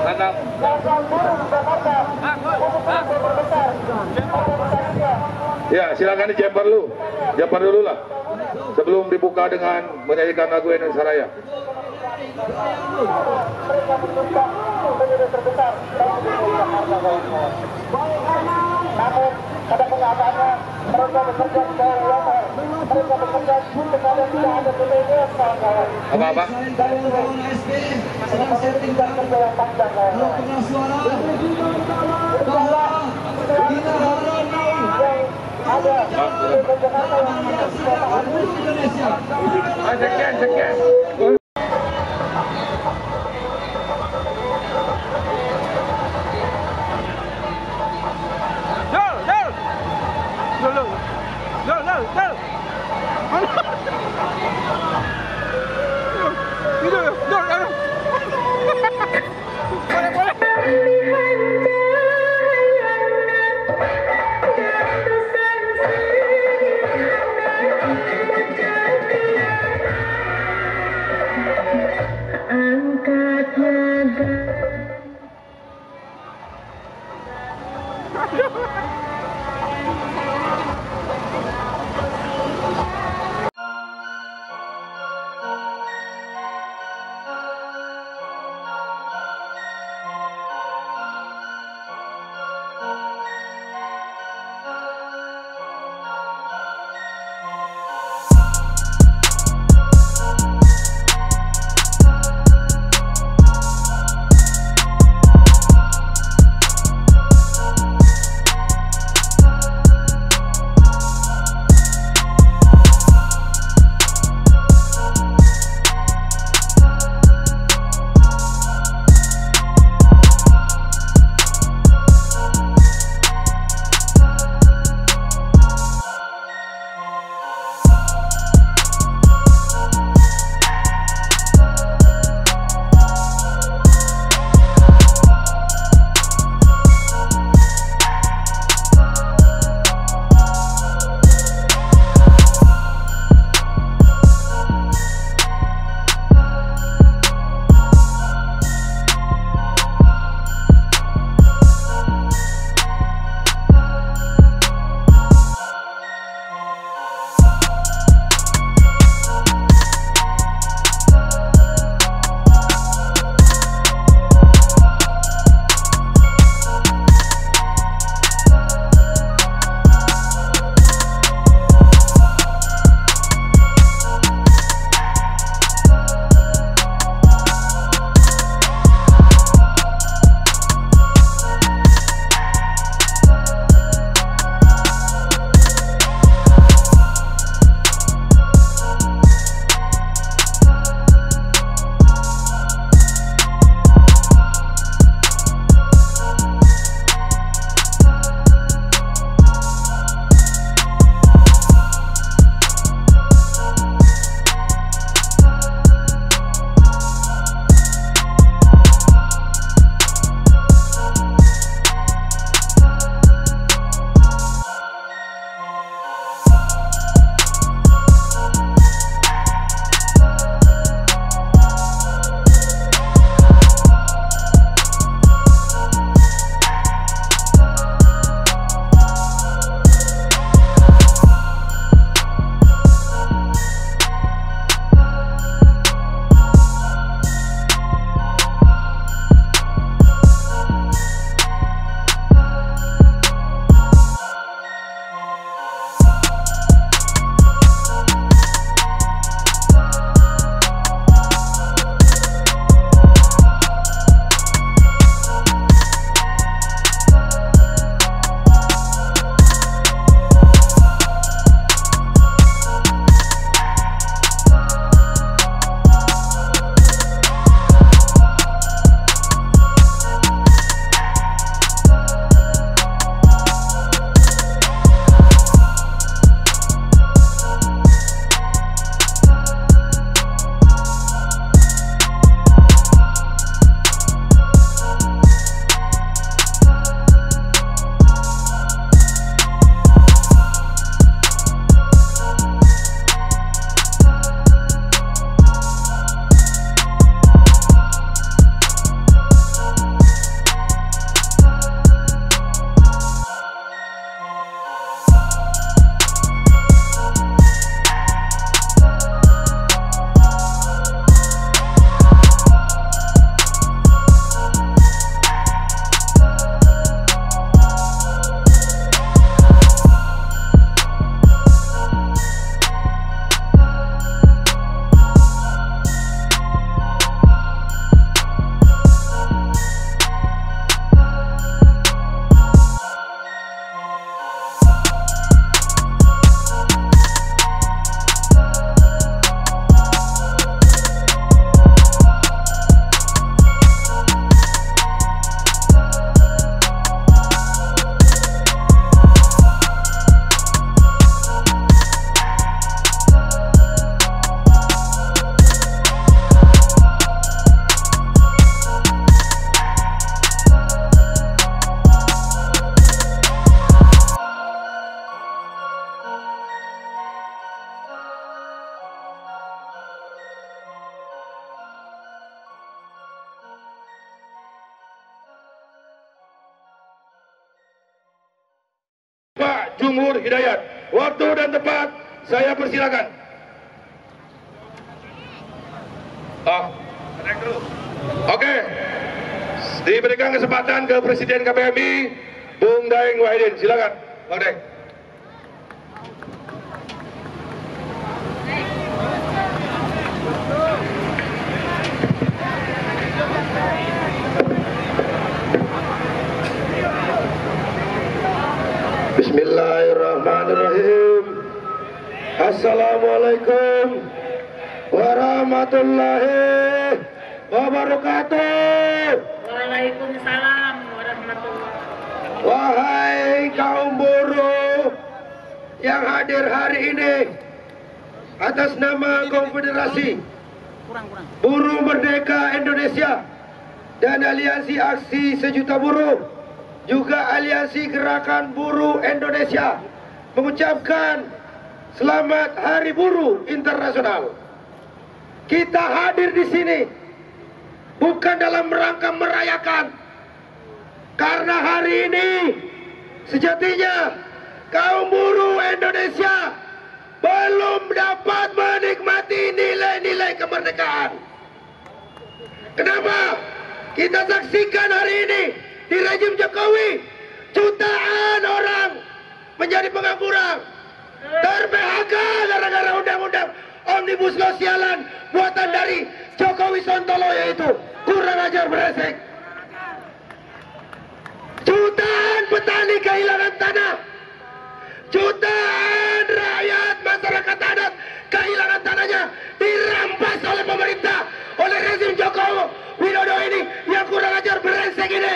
Mantap. Ya, silakan di jumper dulu lah. Sebelum dibuka dengan menyanyikan lagu Indonesia Raya. Namun pada kenyataannya mereka bekerja di bawah water, mereka bekerja kepada tidak ada BPJS kawan-kawan. Apa-apa? Dan itu sedang setting kerja yang panjang kawan-kawan. bahwa kita hari ini Ada di Jakarta yang Indonesia. Sekian. Jumhur Hidayat. Waktu dan tempat saya persilakan. Oke. Diberikan kesempatan ke Presiden KPMI, Bung Daeng Wahidin. Silakan, Bang Daeng. Bismillahirrahmanirrahim. Assalamualaikum warahmatullahi wabarakatuh. Waalaikumsalam warahmatullahi wabarakatuh. Wahai kaum buruh yang hadir hari ini, atas nama Konfederasi Buruh Merdeka Indonesia dan Aliansi Aksi Sejuta Buruh, juga Aliansi Gerakan Buruh Indonesia, mengucapkan Selamat Hari Buruh Internasional. Kita hadir di sini bukan dalam rangka merayakan, karena hari ini sejatinya kaum buruh Indonesia belum dapat menikmati nilai-nilai kemerdekaan. Kenapa? Kita saksikan hari ini di rejim Jokowi, jutaan orang menjadi pengangguran, ter-PHK gara-gara undang-undang Omnibus Law sialan buatan dari Jokowi Sontolo, yaitu kurang ajar beresek. Jutaan petani kehilangan tanah, jutaan rakyat masyarakat adat kehilangan tanahnya, dirampas oleh pemerintah, oleh rezim Jokowi Widodo ini yang kurang ajar beresek ini,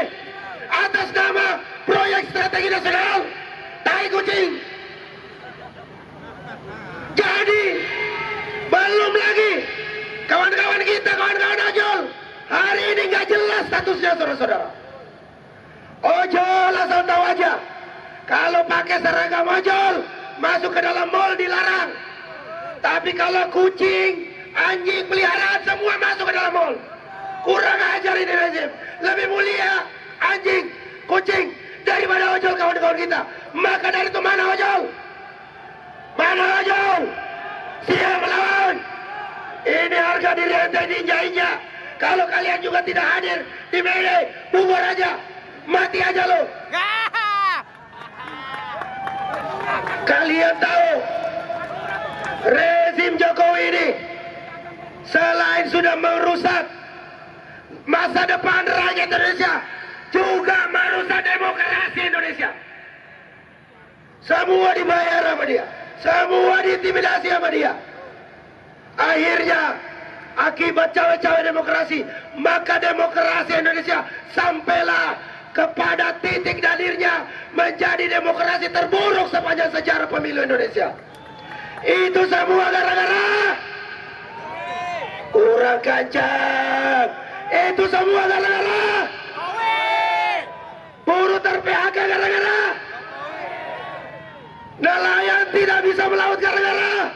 atas nama proyek strategi nasional tai kucing. Jadi belum lagi kawan-kawan kita, kawan-kawan ojol, hari ini nggak jelas statusnya, saudara-saudara. Ojol asal tahu aja, kalau pakai seragam ojol masuk ke dalam mal dilarang. Tapi kalau kucing, anjing peliharaan semua masuk ke dalam mal. Kurang ajar ini rezim. Lebih mulia anjing, kucing daripada ojol, kawan-kawan kita. Maka dari itu, mana ojol? Mana ojol? Siap melawan. Ini harga diri ente diinjak-injak. Kalau kalian juga tidak hadir di Mayday, bubar aja, mati aja lo. Kalian tahu rezim Jokowi ini selain sudah merusak masa depan rakyat Indonesia, juga merusak demokrasi Indonesia. Semua dibayar sama dia, semua diintimidasi sama dia. Akhirnya akibat cawe-cawe demokrasi, maka demokrasi Indonesia sampailah kepada titik nadirnya menjadi demokrasi terburuk sepanjang sejarah pemilu Indonesia. Itu semua gara-gara kurang kencang. Itu semua gara-gara buruh ter-PHK, gara-gara nelayan tidak bisa melaut, gara-gara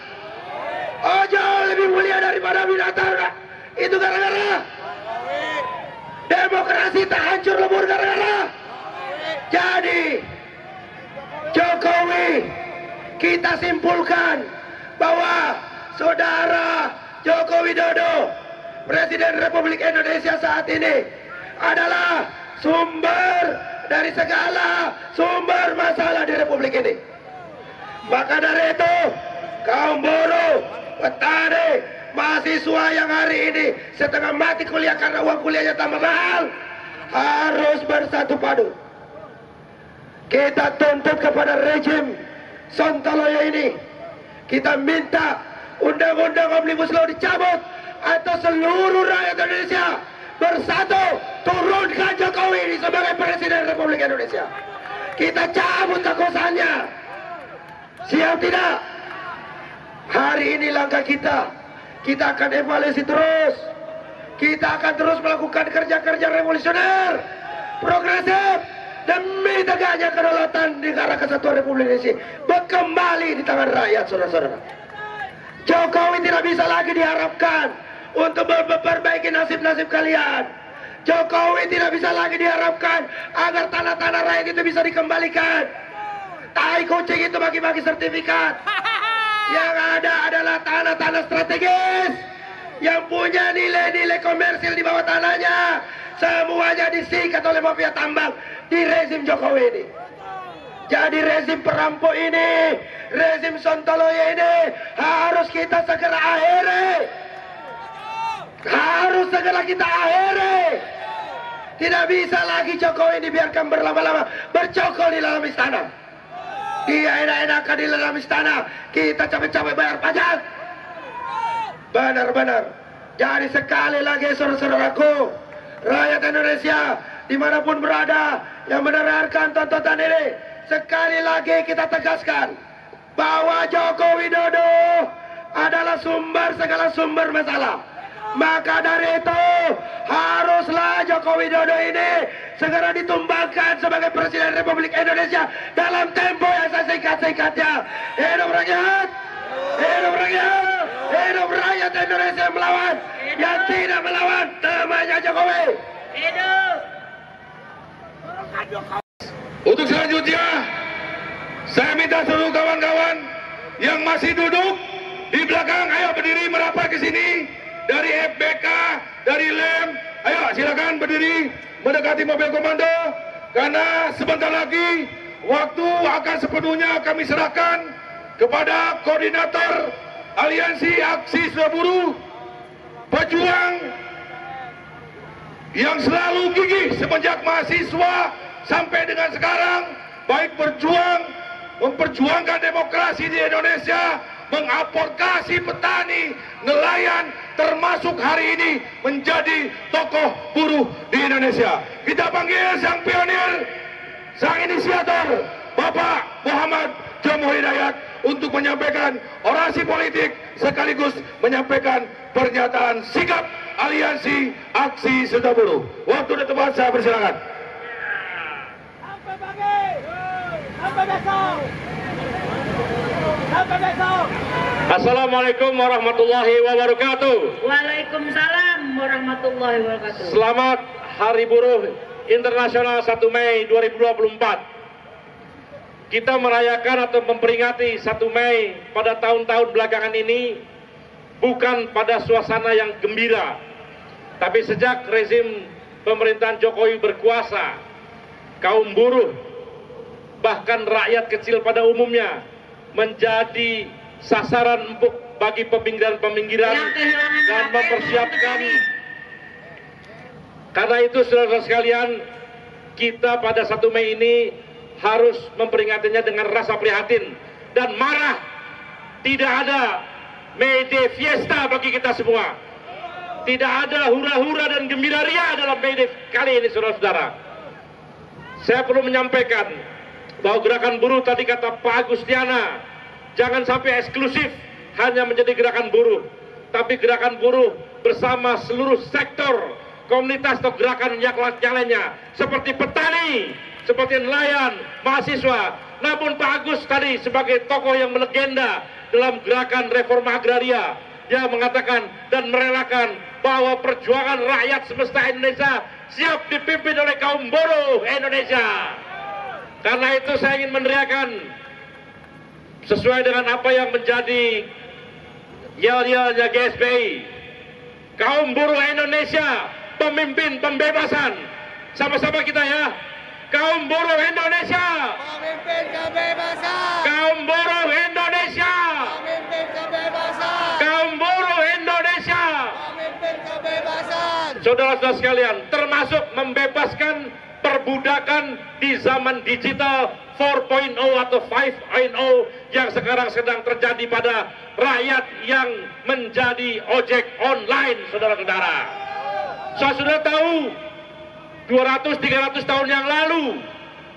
ojol lebih mulia daripada binatang. Itu gara-gara demokrasi tak hancur lebur, gara-gara. Jadi Jokowi, kita simpulkan bahwa saudara Joko Widodo, Presiden Republik Indonesia saat ini, adalah sumber dari segala sumber masalah di Republik ini. Maka dari itu, kaum buruh, petani, mahasiswa yang hari ini setengah mati kuliah karena uang kuliahnya tambah mahal, harus bersatu padu. Kita tuntut kepada rejim Sontoloyo ini, kita minta undang-undang Omnibus Law dicabut, atau seluruh rakyat Indonesia bersatu turunkan Jokowi ini sebagai Presiden Republik Indonesia. Kita cabut kekuasaannya. Siap tidak? Hari ini langkah kita. Kita akan evaluasi terus. Kita akan terus melakukan kerja-kerja revolusioner, progresif, demi tegaknya kedaulatan negara kesatuan Republik Indonesia kembali di tangan rakyat, saudara-saudara. Jokowi tidak bisa lagi diharapkan untuk memperbaiki nasib-nasib kalian. Jokowi tidak bisa lagi diharapkan agar tanah-tanah rakyat itu bisa dikembalikan. tai kucing itu bagi-bagi sertifikat. Yang ada adalah tanah-tanah strategis yang punya nilai-nilai komersil di bawah tanahnya. Semuanya disikat oleh mafia tambang di rezim Jokowi ini. Jadi rezim perampok ini, rezim sontoloyo ini harus kita segera akhiri. Harus segera kita akhiri. Tidak bisa lagi Jokowi dibiarkan berlama-lama bercokol di dalam istana. Dia enak-enakan di dalam istana, kita capek-capek bayar pajak. Benar-benar. Jadi sekali lagi saudara-saudaraku, rakyat Indonesia dimanapun berada yang mendengarkan tontonan ini, sekali lagi kita tegaskan bahwa Joko Widodo adalah sumber segala sumber masalah. Maka dari itu haruslah Joko Widodo ini segera ditumbangkan sebagai Presiden Republik Indonesia dalam tempo yang sesingkat-singkatnya. Hidup rakyat! Hidup rakyat! Hidup rakyat Indonesia yang melawan, yang tidak melawan temannya Jokowi. Hidup! Untuk selanjutnya, saya minta seluruh kawan-kawan yang masih duduk di belakang, ayo berdiri merapat ke sini. Dari FBK, dari LEM, ayo silakan berdiri mendekati mobil komando. Karena sebentar lagi waktu akan sepenuhnya kami serahkan kepada koordinator Aliansi Aksi Seribu Buruh Pejuang yang selalu gigih semenjak mahasiswa sampai dengan sekarang, baik berjuang memperjuangkan demokrasi di Indonesia, mengadvokasi petani, nelayan, termasuk hari ini menjadi tokoh buruh di Indonesia. Kita panggil sang pionir, sang inisiator, Bapak Muhammad Jomo Hidayat, untuk menyampaikan orasi politik sekaligus menyampaikan pernyataan sikap Aliansi Aksi Seribu Buruh. Waktu dan tempat saya persilakan. Sampai pagi, sampai besok. Sampai besok. Assalamualaikum warahmatullahi wabarakatuh. Waalaikumsalam warahmatullahi wabarakatuh. Selamat Hari Buruh Internasional 1 Mei 2024. Kita merayakan atau memperingati 1 Mei pada tahun-tahun belakangan ini bukan pada suasana yang gembira. Tapi sejak rezim pemerintahan Jokowi berkuasa, kaum buruh, bahkan rakyat kecil pada umumnya menjadi sasaran empuk bagi peminggiran-peminggiran dan mempersiapkan. Karena itu saudara-saudara sekalian, kita pada 1 Mei ini harus memperingatinya dengan rasa prihatin dan marah. Tidak ada May Day Fiesta bagi kita semua. Tidak ada hura-hura dan gembira ria dalam May Day kali ini, saudara-saudara. Saya perlu menyampaikan bahwa gerakan buruh tadi kata Pak Agustiana, jangan sampai eksklusif hanya menjadi gerakan buruh, tapi gerakan buruh bersama seluruh sektor komunitas atau gerakan yang lainnya, seperti petani, seperti nelayan, mahasiswa. Namun Pak Agus tadi sebagai tokoh yang melegenda dalam gerakan reforma agraria, dia mengatakan dan merelakan bahwa perjuangan rakyat semesta Indonesia siap dipimpin oleh kaum buruh Indonesia. Karena itu saya ingin meneriakan sesuai dengan apa yang menjadi yel-yelnya GSBI. Kaum buruh Indonesia, pemimpin pembebasan. Sama-sama kita ya. Kaum buruh Indonesia, Pemimpin kebebasan. kaum buruh Indonesia, Pemimpin kebebasan. kaum buruh Indonesia. Pemimpin kebebasan. Saudara-saudara sekalian, termasuk membebaskan perbudakan di zaman digital 4.0 atau 5.0 yang sekarang sedang terjadi pada rakyat yang menjadi ojek online, saudara-saudara. Saya sudah tahu 200-300 tahun yang lalu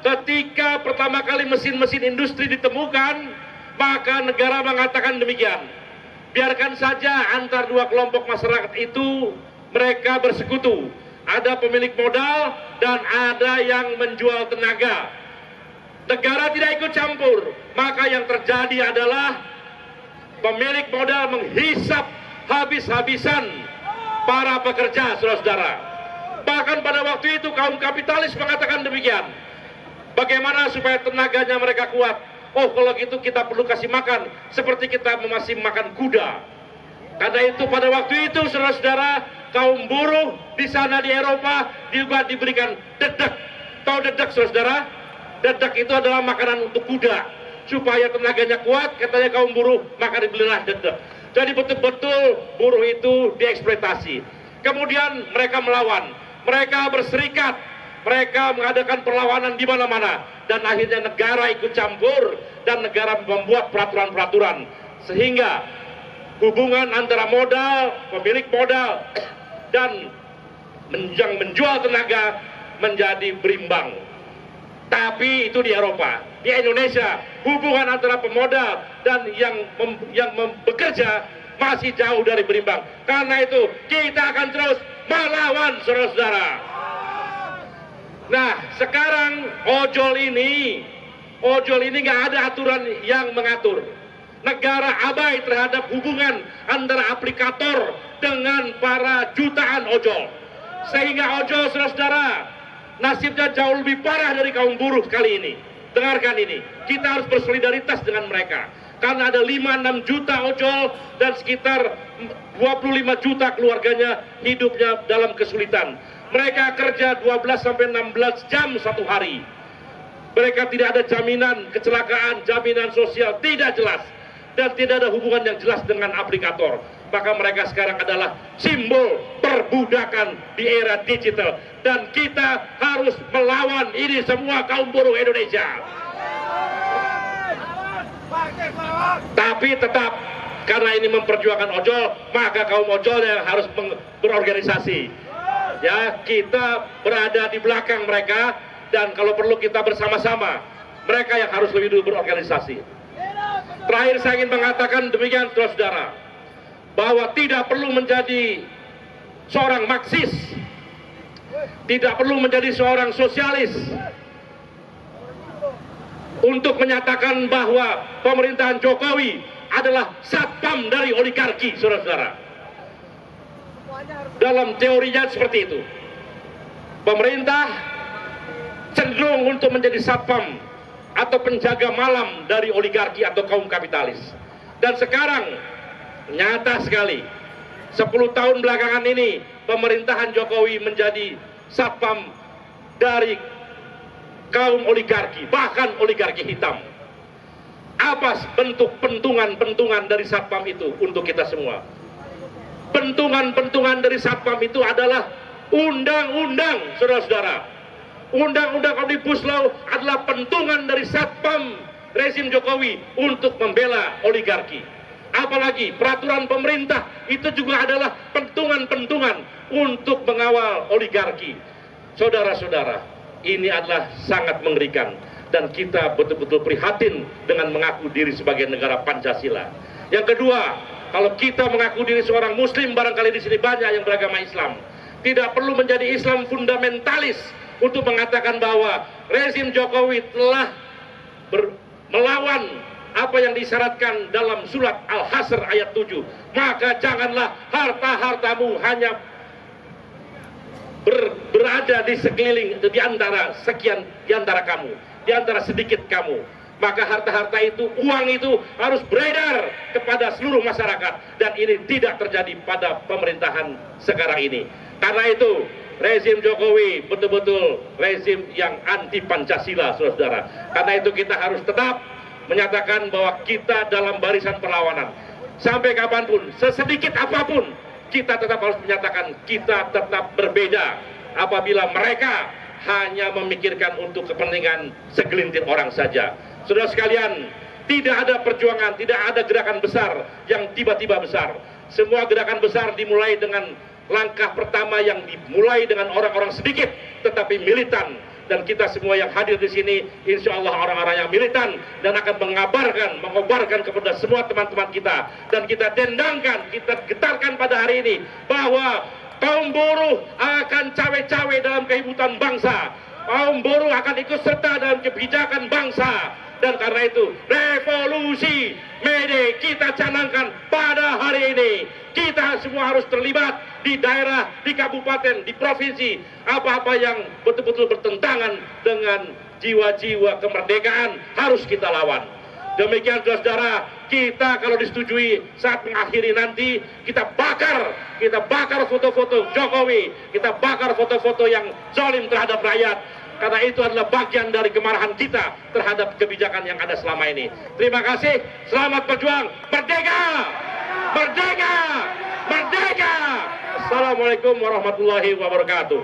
ketika pertama kali mesin-mesin industri ditemukan, maka negara mengatakan demikian. Biarkan saja antar dua kelompok masyarakat itu mereka bersekutu. Ada pemilik modal dan ada yang menjual tenaga. Negara tidak ikut campur, maka yang terjadi adalah pemilik modal menghisap habis-habisan para pekerja, saudara-saudara. Bahkan pada waktu itu kaum kapitalis mengatakan demikian. Bagaimana supaya tenaganya mereka kuat? oh kalau gitu kita perlu kasih makan seperti kita masih makan kuda. Karena itu pada waktu itu saudara-saudara, kaum buruh di sana di Eropa juga diberikan dedek. Tahu dedek saudara-saudara? Dedek itu adalah makanan untuk kuda. Supaya tenaganya kuat, katanya kaum buruh, maka dibelilah dedek. Jadi betul-betul buruh itu dieksploitasi. Kemudian mereka melawan, mereka berserikat, mereka mengadakan perlawanan di mana-mana. Dan akhirnya negara ikut campur dan negara membuat peraturan-peraturan. Sehingga hubungan antara modal, pemilik modal, dan yang menjual tenaga menjadi berimbang. Tapi itu di Eropa. Di Indonesia, hubungan antara pemodal dan yang bekerja masih jauh dari berimbang. Karena itu, kita akan terus melawan, saudara-saudara. Nah, sekarang ojol ini nggak ada aturan yang mengatur. Negara abai terhadap hubungan antara aplikator dengan para jutaan ojol. Sehingga ojol, saudara-saudara, nasibnya jauh lebih parah dari kaum buruh kali ini. Dengarkan ini, kita harus bersolidaritas dengan mereka. Karena ada 5-6 juta ojol dan sekitar 25 juta keluarganya hidupnya dalam kesulitan. Mereka kerja 12-16 jam satu hari. Mereka tidak ada jaminan kecelakaan, jaminan sosial, tidak jelas. Dan tidak ada hubungan yang jelas dengan aplikator. Maka mereka sekarang adalah simbol perbudakan di era digital. Dan kita harus melawan ini semua kaum buruh Indonesia. Tapi tetap, karena ini memperjuangkan ojol, maka kaum ojol yang harus berorganisasi. Ya, kita berada di belakang mereka, dan kalau perlu kita bersama-sama. Mereka yang harus lebih dulu berorganisasi. Terakhir saya ingin mengatakan demikian, saudara-saudara, bahwa tidak perlu menjadi seorang Marxis, tidak perlu menjadi seorang sosialis untuk menyatakan bahwa pemerintahan Jokowi adalah satpam dari oligarki, saudara-saudara. Dalam teorinya seperti itu. Pemerintah cenderung untuk menjadi satpam atau penjaga malam dari oligarki atau kaum kapitalis. Dan sekarang nyata sekali, 10 tahun belakangan ini pemerintahan Jokowi menjadi satpam dari kaum oligarki, bahkan oligarki hitam. Apa bentuk pentungan-pentungan dari satpam itu untuk kita semua? Pentungan-pentungan dari satpam itu adalah undang-undang, saudara-saudara. Undang-undang Omnibus Law adalah pentungan dari satpam rezim Jokowi untuk membela oligarki. Apalagi peraturan pemerintah itu juga adalah pentungan-pentungan untuk mengawal oligarki. Saudara-saudara, ini adalah sangat mengerikan dan kita betul-betul prihatin dengan mengaku diri sebagai negara Pancasila. Yang kedua, kalau kita mengaku diri seorang Muslim, barangkali di sini banyak yang beragama Islam. Tidak perlu menjadi Islam fundamentalis untuk mengatakan bahwa rezim Jokowi telah melawan apa yang disyaratkan dalam surat Al-Hasr ayat 7. Maka janganlah harta-hartamu hanya berada di sekeliling, di antara sekian, di antara kamu, di antara sedikit kamu. Maka harta-harta itu, uang itu harus beredar kepada seluruh masyarakat. Dan ini tidak terjadi pada pemerintahan sekarang ini. Karena itu, rezim Jokowi betul-betul rezim yang anti Pancasila, saudara-saudara. Karena itu kita harus tetap menyatakan bahwa kita dalam barisan perlawanan. Sampai kapanpun, sesedikit apapun, kita tetap harus menyatakan kita tetap berbeda. Apabila mereka hanya memikirkan untuk kepentingan segelintir orang saja. Saudara sekalian, tidak ada perjuangan, tidak ada gerakan besar yang tiba-tiba besar. Semua gerakan besar dimulai dengan langkah pertama yang dimulai dengan orang-orang sedikit tetapi militan. Dan kita semua yang hadir di sini, insya Allah orang-orang yang militan dan akan mengobarkan kepada semua teman-teman kita. Dan kita dendangkan, kita getarkan pada hari ini bahwa kaum buruh akan cawe-cawe dalam kehidupan bangsa. Kaum buruh akan ikut serta dalam kebijakan bangsa. Dan karena itu, revolusi May Day kita canangkan pada hari ini. Kita semua harus terlibat di daerah, di kabupaten, di provinsi. Apa-apa yang betul-betul bertentangan dengan jiwa-jiwa kemerdekaan harus kita lawan. Demikian saudara, kita kalau disetujui saat mengakhiri nanti, kita bakar foto-foto Jokowi, kita bakar foto-foto yang zalim terhadap rakyat. Karena itu adalah bagian dari kemarahan kita terhadap kebijakan yang ada selama ini. Terima kasih, selamat berjuang, merdeka! Merdeka! Merdeka! Assalamualaikum warahmatullahi wabarakatuh.